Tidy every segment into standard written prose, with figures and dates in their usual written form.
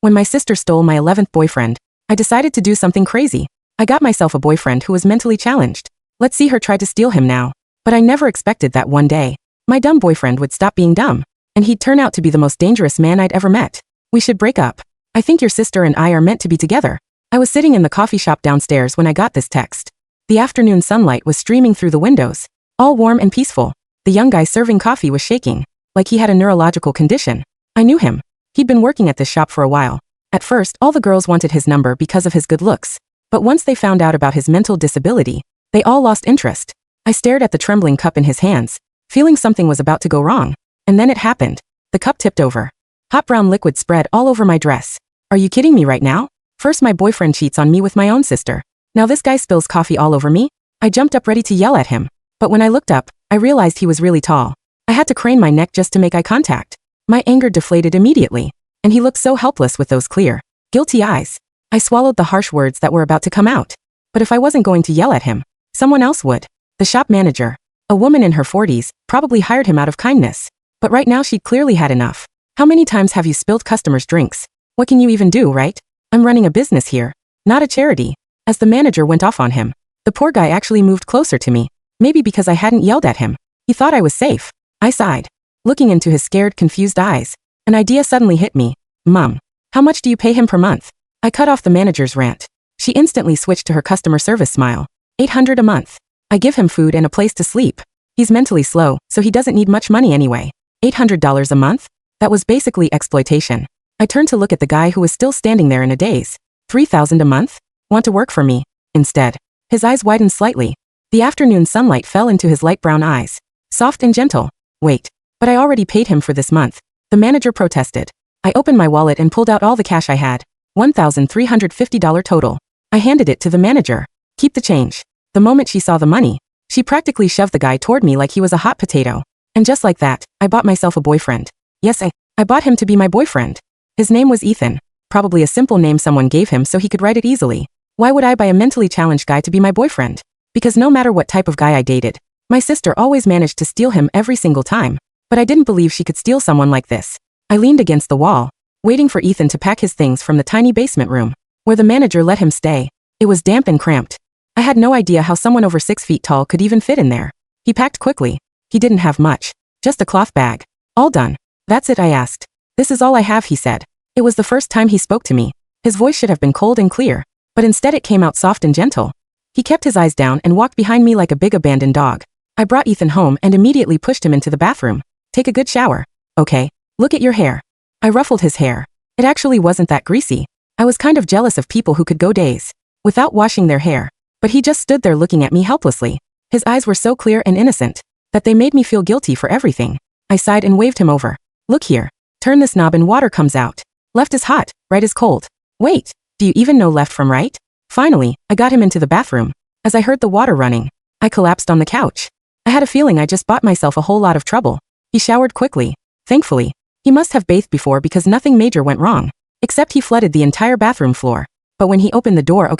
When my sister stole my 11th boyfriend, I decided to do something crazy. I got myself a boyfriend who was mentally challenged. Let's see her try to steal him now. But I never expected that one day, my dumb boyfriend would stop being dumb, and he'd turn out to be the most dangerous man I'd ever met. We should break up. I think your sister and I are meant to be together. I was sitting in the coffee shop downstairs when I got this text. The afternoon sunlight was streaming through the windows, all warm and peaceful. The young guy serving coffee was shaking, like he had a neurological condition. I knew him. He'd been working at this shop for a while. At first, all the girls wanted his number because of his good looks. But once they found out about his mental disability, they all lost interest. I stared at the trembling cup in his hands, feeling something was about to go wrong. And then it happened. The cup tipped over. Hot brown liquid spread all over my dress. Are you kidding me right now? First my boyfriend cheats on me with my own sister. Now this guy spills coffee all over me? I jumped up ready to yell at him. But when I looked up, I realized he was really tall. I had to crane my neck just to make eye contact. My anger deflated immediately. And he looked so helpless with those clear, guilty eyes. I swallowed the harsh words that were about to come out. But if I wasn't going to yell at him, someone else would. The shop manager, a woman in her 40s, probably hired him out of kindness. But right now she'd clearly had enough. How many times have you spilled customers' drinks? What can you even do, right? I'm running a business here, not a charity. As the manager went off on him, the poor guy actually moved closer to me. Maybe because I hadn't yelled at him. He thought I was safe. I sighed. Looking into his scared, confused eyes, an idea suddenly hit me. Mom, how much do you pay him per month? I cut off the manager's rant. She instantly switched to her customer service smile. $800 a month. I give him food and a place to sleep. He's mentally slow, so he doesn't need much money anyway. $800 a month? That was basically exploitation. I turned to look at the guy who was still standing there in a daze. $3,000 a month? Want to work for me? Instead. His eyes widened slightly. The afternoon sunlight fell into his light brown eyes. Soft and gentle. Wait. But I already paid him for this month. The manager protested. I opened my wallet and pulled out all the cash I had. $1,350 total. I handed it to the manager. Keep the change. The moment she saw the money, she practically shoved the guy toward me like he was a hot potato. And just like that, I bought myself a boyfriend. Yes, I bought him to be my boyfriend. His name was Ethan. Probably a simple name someone gave him so he could write it easily. Why would I buy a mentally challenged guy to be my boyfriend? Because no matter what type of guy I dated, my sister always managed to steal him every single time. But I didn't believe she could steal someone like this. I leaned against the wall, waiting for Ethan to pack his things from the tiny basement room, where the manager let him stay. It was damp and cramped. I had no idea how someone over 6 feet tall could even fit in there. He packed quickly. He didn't have much. Just a cloth bag. All done. That's it, I asked. This is all I have, he said. It was the first time he spoke to me. His voice should have been cold and clear, but instead it came out soft and gentle. He kept his eyes down and walked behind me like a big abandoned dog. I brought Ethan home and immediately pushed him into the bathroom. Take a good shower. Okay. Look at your hair. I ruffled his hair. It actually wasn't that greasy. I was kind of jealous of people who could go days without washing their hair. But he just stood there looking at me helplessly. His eyes were so clear and innocent that they made me feel guilty for everything. I sighed and waved him over. Look here. Turn this knob and water comes out. Left is hot, right is cold. Wait, do you even know left from right? Finally, I got him into the bathroom. As I heard the water running, I collapsed on the couch. I had a feeling I just bought myself a whole lot of trouble. He showered quickly. Thankfully, he must have bathed before because nothing major went wrong. Except he flooded the entire bathroom floor. But when he opened the door,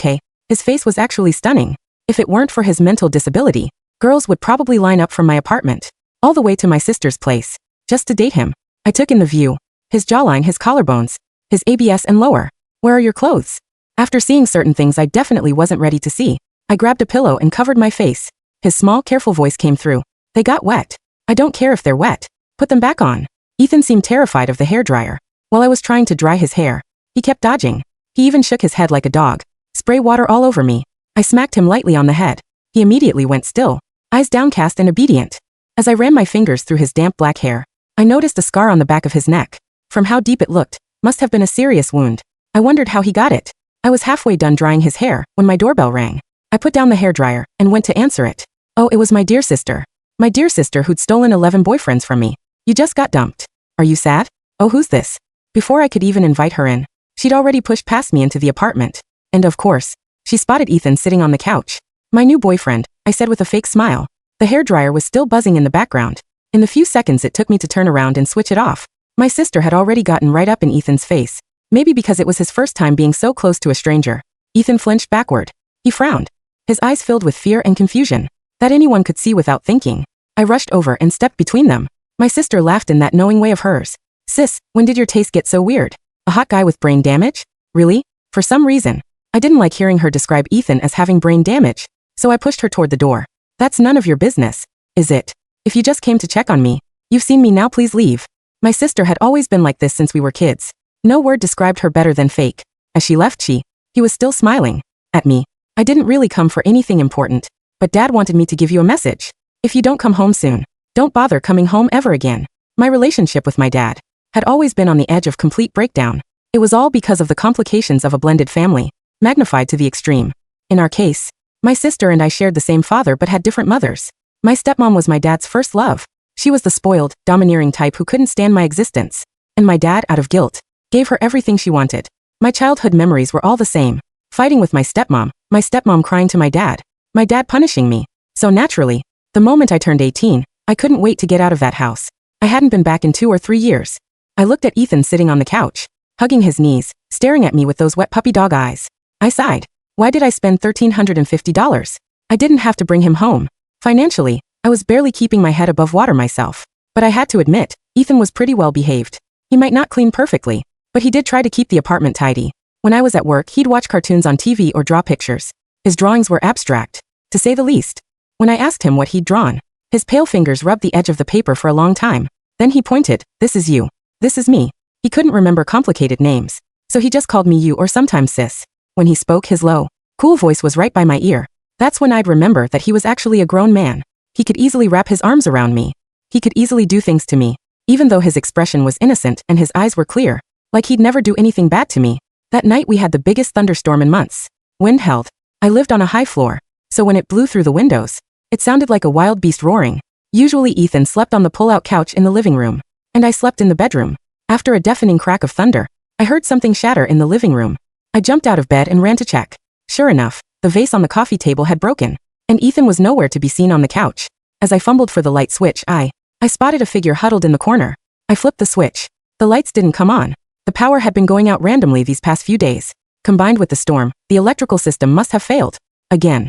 his face was actually stunning. If it weren't for his mental disability, girls would probably line up from my apartment all the way to my sister's place just to date him. I took in the view. His jawline, his collarbones, his ABS and lower. Where are your clothes? After seeing certain things I definitely wasn't ready to see, I grabbed a pillow and covered my face. His small, careful voice came through. They got wet. I don't care if they're wet. Put them back on. Ethan seemed terrified of the hairdryer. While I was trying to dry his hair, he kept dodging. He even shook his head like a dog. Spray water all over me. I smacked him lightly on the head. He immediately went still, eyes downcast and obedient. As I ran my fingers through his damp black hair, I noticed a scar on the back of his neck. From how deep it looked, must have been a serious wound. I wondered how he got it. I was halfway done drying his hair when my doorbell rang. I put down the hairdryer and went to answer it. Oh, it was my dear sister. My dear sister who'd stolen 11 boyfriends from me. You just got dumped. Are you sad? Oh, who's this? Before I could even invite her in, she'd already pushed past me into the apartment. And of course, she spotted Ethan sitting on the couch. My new boyfriend, I said with a fake smile. The hairdryer was still buzzing in the background. In the few seconds it took me to turn around and switch it off, my sister had already gotten right up in Ethan's face. Maybe because it was his first time being so close to a stranger. Ethan flinched backward. He frowned. His eyes filled with fear and confusion that anyone could see without thinking. I rushed over and stepped between them. My sister laughed in that knowing way of hers. Sis, when did your taste get so weird? A hot guy with brain damage? Really? For some reason, I didn't like hearing her describe Ethan as having brain damage, so I pushed her toward the door. That's none of your business, is it? If you just came to check on me, you've seen me now, please leave. My sister had always been like this since we were kids. No word described her better than fake. As she left, he was still smiling at me. I didn't really come for anything important, but Dad wanted me to give you a message. If you don't come home soon, don't bother coming home ever again. My relationship with my dad had always been on the edge of complete breakdown. It was all because of the complications of a blended family, magnified to the extreme. In our case, my sister and I shared the same father but had different mothers. My stepmom was my dad's first love. She was the spoiled, domineering type who couldn't stand my existence. And my dad, out of guilt, gave her everything she wanted. My childhood memories were all the same. Fighting with my stepmom crying to my dad punishing me. So naturally, the moment I turned 18, I couldn't wait to get out of that house. I hadn't been back in 2 or 3 years. I looked at Ethan sitting on the couch, hugging his knees, staring at me with those wet puppy dog eyes. I sighed. Why did I spend $1,350? I didn't have to bring him home. Financially, I was barely keeping my head above water myself. But I had to admit, Ethan was pretty well behaved. He might not clean perfectly, but he did try to keep the apartment tidy. When I was at work, he'd watch cartoons on TV or draw pictures. His drawings were abstract, to say the least. When I asked him what he'd drawn, his pale fingers rubbed the edge of the paper for a long time. Then he pointed, "This is you. This is me." He couldn't remember complicated names, so he just called me you or sometimes sis. When he spoke, his low, cool voice was right by my ear. That's when I'd remember that he was actually a grown man. He could easily wrap his arms around me. He could easily do things to me, even though his expression was innocent and his eyes were clear, like he'd never do anything bad to me. That night we had the biggest thunderstorm in months. Wind held. I lived on a high floor, so when it blew through the windows, it sounded like a wild beast roaring. Usually Ethan slept on the pull-out couch in the living room, and I slept in the bedroom. After a deafening crack of thunder, I heard something shatter in the living room. I jumped out of bed and ran to check. Sure enough, the vase on the coffee table had broken, and Ethan was nowhere to be seen on the couch. As I fumbled for the light switch, I spotted a figure huddled in the corner. I flipped the switch. The lights didn't come on. The power had been going out randomly these past few days. Combined with the storm, the electrical system must have failed. Again.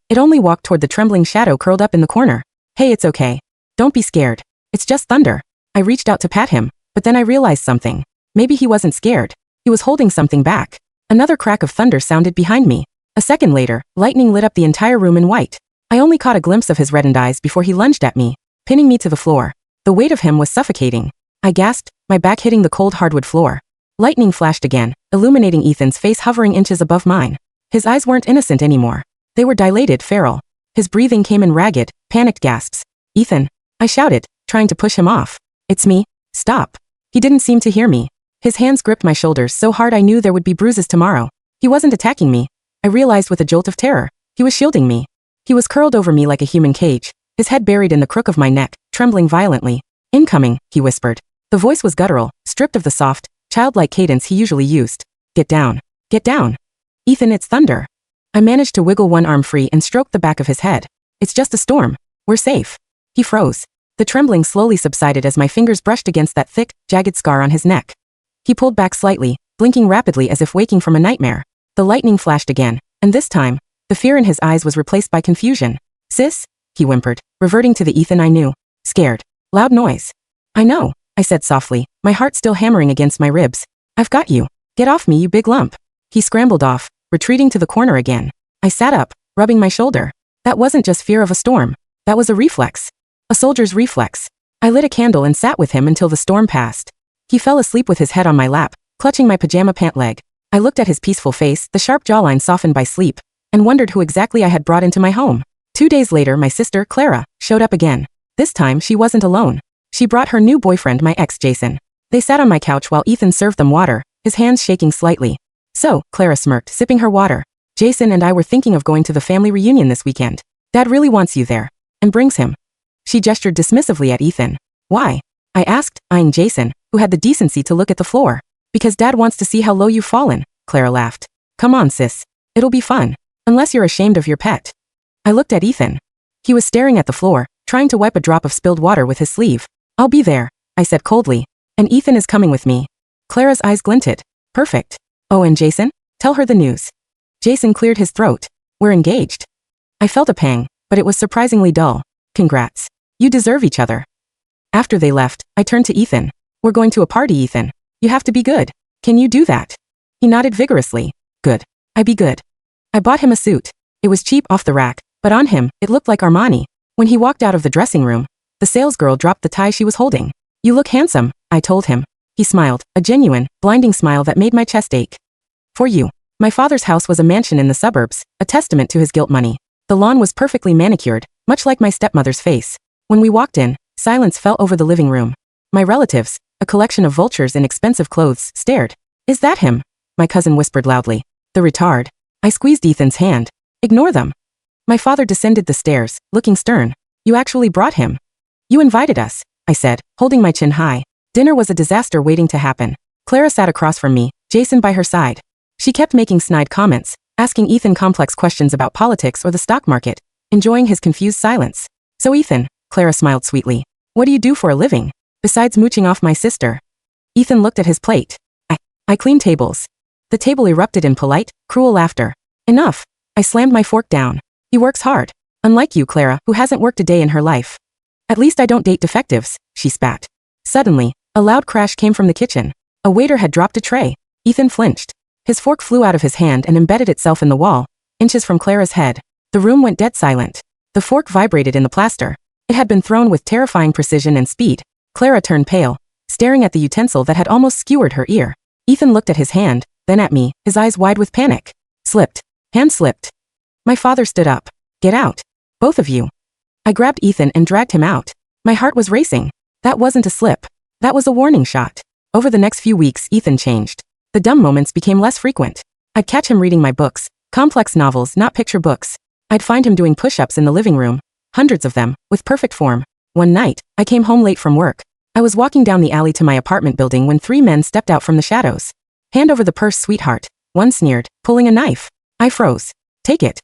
It only walked toward the trembling shadow curled up in the corner. "Hey, it's okay. Don't be scared. It's just thunder." I reached out to pat him, but then I realized something. Maybe he wasn't scared. He was holding something back. Another crack of thunder sounded behind me. A second later, lightning lit up the entire room in white. I only caught a glimpse of his reddened eyes before he lunged at me, pinning me to the floor. The weight of him was suffocating. I gasped, my back hitting the cold hardwood floor. Lightning flashed again, illuminating Ethan's face hovering inches above mine. His eyes weren't innocent anymore. They were dilated, feral. His breathing came in ragged, panicked gasps. "Ethan," I shouted, trying to push him off. "It's me. Stop." He didn't seem to hear me. His hands gripped my shoulders so hard I knew there would be bruises tomorrow. He wasn't attacking me. I realized with a jolt of terror. He was shielding me. He was curled over me like a human cage, his head buried in the crook of my neck, trembling violently. "Incoming," he whispered. The voice was guttural, stripped of the soft, childlike cadence he usually used. "Get down. Get down. Ethan, it's thunder." I managed to wiggle one arm free and stroke the back of his head. "It's just a storm. We're safe." He froze. The trembling slowly subsided as my fingers brushed against that thick, jagged scar on his neck. He pulled back slightly, blinking rapidly as if waking from a nightmare. The lightning flashed again, and this time, the fear in his eyes was replaced by confusion. "Sis?" he whimpered, reverting to the Ethan I knew. "Scared. Loud noise." "I know," I said softly, my heart still hammering against my ribs. "I've got you. Get off me, you big lump." He scrambled off, retreating to the corner again. I sat up, rubbing my shoulder. That wasn't just fear of a storm. That was a reflex. A soldier's reflex. I lit a candle and sat with him until the storm passed. He fell asleep with his head on my lap, clutching my pajama pant leg. I looked at his peaceful face, the sharp jawline softened by sleep, and wondered who exactly I had brought into my home. 2 days later, my sister, Clara, showed up again. This time, she wasn't alone. She brought her new boyfriend, my ex, Jason. They sat on my couch while Ethan served them water, his hands shaking slightly. "So," Clara smirked, sipping her water, "Jason and I were thinking of going to the family reunion this weekend. Dad really wants you there. And brings him." She gestured dismissively at Ethan. "Why?" I asked, eyeing Jason, who had the decency to look at the floor. "Because Dad wants to see how low you've fallen," Clara laughed. "Come on, sis. It'll be fun. Unless you're ashamed of your pet." I looked at Ethan. He was staring at the floor, trying to wipe a drop of spilled water with his sleeve. "I'll be there," I said coldly. "And Ethan is coming with me." Clara's eyes glinted. "Perfect. Oh, and Jason? Tell her the news." Jason cleared his throat. "We're engaged." I felt a pang, but it was surprisingly dull. "Congrats. You deserve each other." After they left, I turned to Ethan. "We're going to a party, Ethan. You have to be good. Can you do that? He nodded vigorously. Good. I be good. I bought him a suit. It was cheap off the rack, but on him, it looked like Armani. When he walked out of the dressing room, the salesgirl dropped the tie she was holding. You look handsome, I told him. He smiled, a genuine, blinding smile that made my chest ache. For you. My father's house was a mansion in the suburbs, a testament to his gilt money. The lawn was perfectly manicured, much like my stepmother's face. When we walked in, silence fell over the living room. My relatives, a collection of vultures in expensive clothes, stared. Is that him? My cousin whispered loudly. The retard. I squeezed Ethan's hand. Ignore them. My father descended the stairs, looking stern. You actually brought him. You invited us, I said, holding my chin high. Dinner was a disaster waiting to happen. Clara sat across from me, Jason by her side. She kept making snide comments, asking Ethan complex questions about politics or the stock market, enjoying his confused silence. So Ethan, Clara smiled sweetly. What do you do for a living? Besides mooching off my sister? Ethan looked at his plate. I clean tables. The table erupted in polite, cruel laughter. Enough. I slammed my fork down. He works hard. Unlike you, Clara, who hasn't worked a day in her life. At least I don't date defectives, she spat. Suddenly, a loud crash came from the kitchen. A waiter had dropped a tray. Ethan flinched. His fork flew out of his hand and embedded itself in the wall, inches from Clara's head. The room went dead silent. The fork vibrated in the plaster. It had been thrown with terrifying precision and speed. Clara turned pale, staring at the utensil that had almost skewered her ear. Ethan looked at his hand, then at me, his eyes wide with panic. Slipped. Hand slipped. My father stood up. Get out. Both of you. I grabbed Ethan and dragged him out. My heart was racing. That wasn't a slip. That was a warning shot. Over the next few weeks, Ethan changed. The dumb moments became less frequent. I'd catch him reading my books, complex novels, not picture books. I'd find him doing push-ups in the living room, hundreds of them, with perfect form. One night, I came home late from work. I was walking down the alley to my apartment building when 3 men stepped out from the shadows. Hand over the purse, sweetheart. One sneered, pulling a knife. I froze. Take it.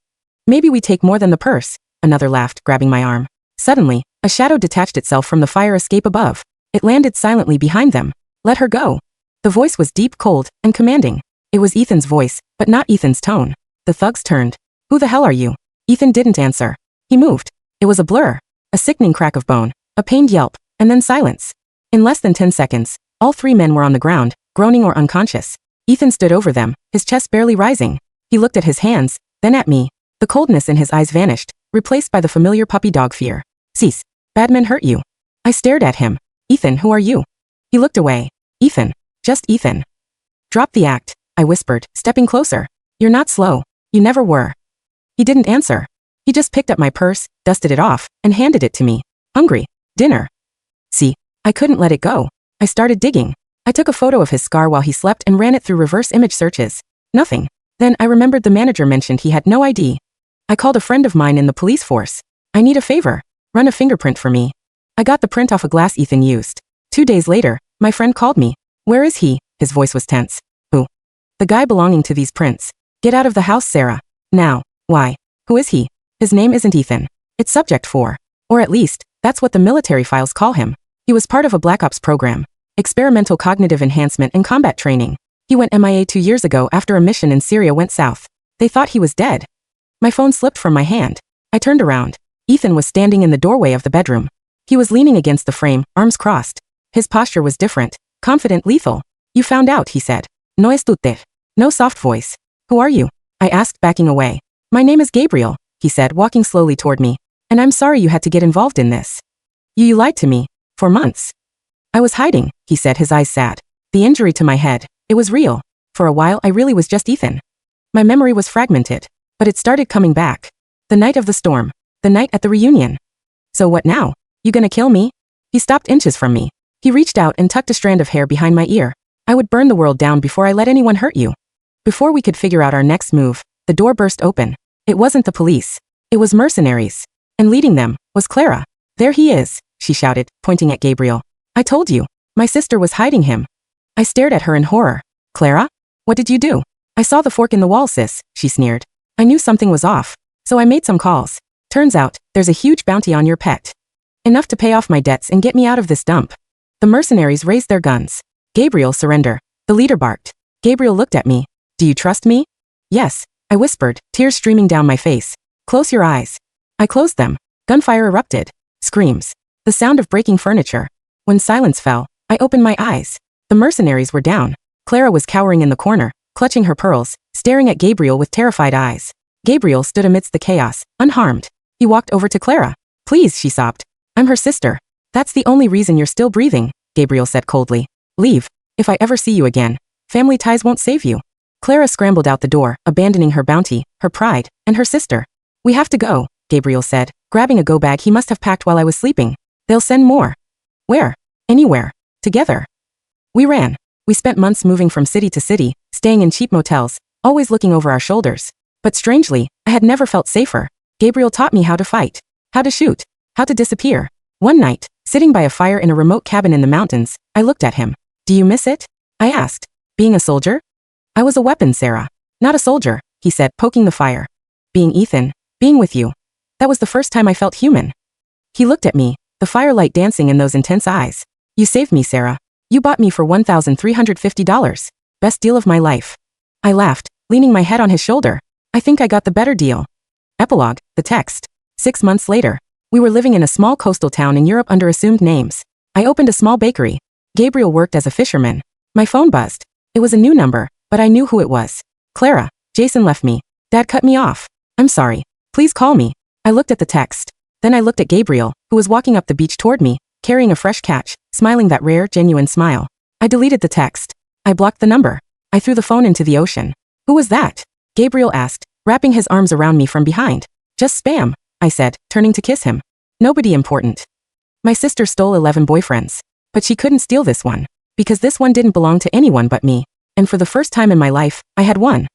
Maybe we take more than the purse. Another laughed, grabbing my arm. Suddenly, a shadow detached itself from the fire escape above. It landed silently behind them. Let her go. The voice was deep, cold, and commanding. It was Ethan's voice, but not Ethan's tone. The thugs turned. Who the hell are you? Ethan didn't answer. He moved. It was a blur. A sickening crack of bone, a pained yelp, and then silence. In less than 10 seconds, all 3 men were on the ground, groaning or unconscious. Ethan stood over them, his chest barely rising. He looked at his hands, then at me. The coldness in his eyes vanished, replaced by the familiar puppy dog fear. Cease. Bad men hurt you. I stared at him. Ethan, who are you? He looked away. Ethan. Just Ethan. Drop the act, I whispered, stepping closer. You're not slow. You never were. He didn't answer. He just picked up my purse, dusted it off, and handed it to me. Hungry. Dinner. See, I couldn't let it go. I started digging. I took a photo of his scar while he slept and ran it through reverse image searches. Nothing. Then I remembered the manager mentioned he had no ID. I called a friend of mine in the police force. I need a favor. Run a fingerprint for me. I got the print off a glass Ethan used. 2 days later, my friend called me. Where is he? His voice was tense. Who? The guy belonging to these prints. Get out of the house, Sarah. Now. Why? Who is he? His name isn't Ethan. It's Subject 4. Or at least, that's what the military files call him. He was part of a Black Ops program. Experimental cognitive enhancement and combat training. He went MIA 2 years ago after a mission in Syria went south. They thought he was dead. My phone slipped from my hand. I turned around. Ethan was standing in the doorway of the bedroom. He was leaning against the frame, arms crossed. His posture was different. Confident, lethal. You found out, he said. No estute. No soft voice. Who are you? I asked, backing away. My name is Gabriel, he said, walking slowly toward me. And I'm sorry you had to get involved in this. You lied to me. For months. I was hiding, he said, his eyes sad. The injury to my head. It was real. For a while I really was just Ethan. My memory was fragmented. But it started coming back. The night of the storm. The night at the reunion. So what now? You gonna kill me? He stopped inches from me. He reached out and tucked a strand of hair behind my ear. I would burn the world down before I let anyone hurt you. Before we could figure out our next move, the door burst open. It wasn't the police. It was mercenaries. And leading them was Clara. There he is, she shouted, pointing at Gabriel. I told you. My sister was hiding him. I stared at her in horror. Clara? What did you do? I saw the fork in the wall, sis, she sneered. I knew something was off. So I made some calls. Turns out, there's a huge bounty on your pet. Enough to pay off my debts and get me out of this dump. The mercenaries raised their guns. Gabriel, surrender. The leader barked. Gabriel looked at me. Do you trust me? Yes, I whispered, tears streaming down my face. Close your eyes. I closed them. Gunfire erupted. Screams. The sound of breaking furniture. When silence fell, I opened my eyes. The mercenaries were down. Clara was cowering in the corner, clutching her pearls, staring at Gabriel with terrified eyes. Gabriel stood amidst the chaos, unharmed. He walked over to Clara. Please, she sobbed. I'm her sister. That's the only reason you're still breathing, Gabriel said coldly. Leave. If I ever see you again, family ties won't save you. Clara scrambled out the door, abandoning her bounty, her pride, and her sister. We have to go, Gabriel said, grabbing a go-bag he must have packed while I was sleeping. They'll send more. Where? Anywhere. Together. We ran. We spent months moving from city to city, staying in cheap motels, always looking over our shoulders. But strangely, I had never felt safer. Gabriel taught me how to fight, how to shoot, how to disappear. One night, sitting by a fire in a remote cabin in the mountains, I looked at him. Do you miss it? I asked. Being a soldier? I was a weapon, Sarah. Not a soldier, he said, poking the fire. Being Ethan, being with you. That was the first time I felt human. He looked at me, the firelight dancing in those intense eyes. You saved me, Sarah. You bought me for $1,350. Best deal of my life. I laughed, leaning my head on his shoulder. I think I got the better deal. Epilogue, the text. 6 months later. We were living in a small coastal town in Europe under assumed names. I opened a small bakery. Gabriel worked as a fisherman. My phone buzzed. It was a new number, but I knew who it was. Clara. Jason left me. Dad cut me off. I'm sorry. Please call me. I looked at the text. Then I looked at Gabriel, who was walking up the beach toward me, carrying a fresh catch, smiling that rare, genuine smile. I deleted the text. I blocked the number. I threw the phone into the ocean. Who was that? Gabriel asked, wrapping his arms around me from behind. Just spam, I said, turning to kiss him. Nobody important. My sister stole 11 boyfriends. But she couldn't steal this one. Because this one didn't belong to anyone but me. And for the first time in my life, I had one.